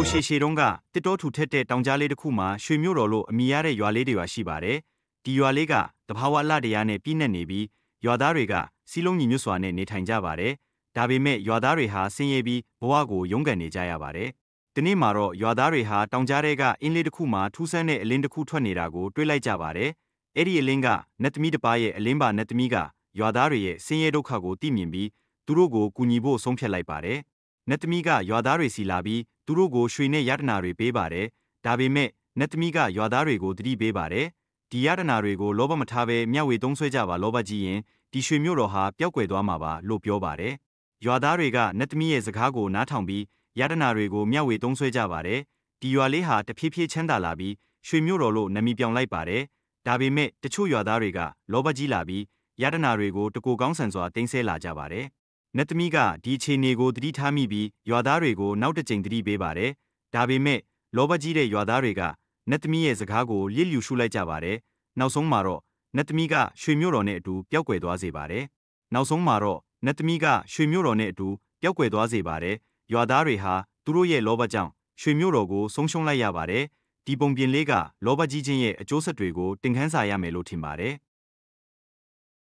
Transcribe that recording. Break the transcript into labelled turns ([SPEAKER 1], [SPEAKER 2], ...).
[SPEAKER 1] ကိုရှေရှေတုံးကတစ်တော်ထူထက်တဲ့တောင်ကြားလေးတစ်ခုမှာရွှေမြို့တော်လို့အမည်ရတဲ့ရွာလေးတွေရှိပါတယ်။ဒီရွာလေးကတဘာဝအလှတရားနဲ့ပြည့်နှက်နေပြီးရွာသားတွေကစီးလုံးညီညွတ်စွာနဲ့နေထိုင်ကြပါတယ်။ဒါပေမဲ့ရွာသားတွေဟာဆင်းရဲပြီးဘဝကိုရုန်းကန်နေကြရပါတယ်။ဒီနေ့မှာတော့ရွာသားတွေဟာတောင်ကြားထဲကအင်းလေးတစ်ခုမှာထူးဆန်းတဲ့အလင်းတစ်ခုထွက်နေတာကိုတွေ့လိုက်ကြပါတယ်။အဲ့ဒီအလင်းကနတ်သမီးတစ်ပါးရဲ့အလင်းပါနတ်သမီးကရွာသားတွေရဲ့ဆင်းရဲဒုက္ခကိုသိမြင်ပြီးသူတို့ကိုကူညီဖို့ဆုံးဖြတ်လိုက်ပါတယ်။နတ်သမီးကရွာသားတွေစီလာပြီးသူတို့ကိုရွှေနဲ့ရတနာတွေပေးပါတယ်။ဒါပေမဲ့နတ်သမီးကရွာသားတွေကိုတတိပေးပါတယ်။ဒီရတနာတွေကိုလောဘမထားဘဲမျှဝေသုံးစွဲကြပါလောဘကြီးရင်ဒီရွှေမြို့တော်ဟာပျောက်ကွယ်သွားမှာပါလို့ပြောပါတယ်။ရွာသားတွေကနတ်သမီးရဲ့စကားကိုနားထောင်ပြီးရတနာတွေကိုမျှဝေသုံးစွဲကြပါတယ်။ဒီရွာလေးဟာတဖြည်းဖြည်းချမ်းသာလာပြီးရွှေမြို့တော်လို့နာမည်ပြောင်းလိုက်ပါတယ်။ဒါပေမဲ့တချို့ရွာသားတွေကလောဘကြီးလာပြီးရတနာတွေကိုတကိုကောင်းဆန်စွာတင်ဆက်လာကြပါတယ်။နတ်သမီးကဒီအခြေအနေကိုသတိထားမိပြီးရွာသားတွေကိုနောက်တစ်ကြိမ်သတိပေးပါတယ်။ဒါပေမဲ့လောဘကြီးတဲ့ရွာသားတွေကနတ်သမီးရဲ့စကားကိုလျစ်လျူရှုလိုက်ကြပါတယ်။နောက်ဆုံးမှာတော့နတ်သမီးကရွှေမြို့တော်နဲ့အတူပျောက်ကွယ်သွားစေပါတယ်။နောက်ဆုံးမှာတော့နတ်သမီးကရွှေမြို့တော်နဲ့အတူပျောက်ကွယ်သွားစေပါတယ်။ရွာသားတွေဟာသူတို့ရဲ့လောဘကြောင့်ရွှေမြို့တော်ကိုဆုံးရှုံးလိုက်ရပါတယ်။ဒီပုံပြင်လေးကလောဘကြီးခြင်းရဲ့အကျိုးဆက်တွေကိုတင်ခန်းစာရမယ်လို့ထင်ပါတယ်။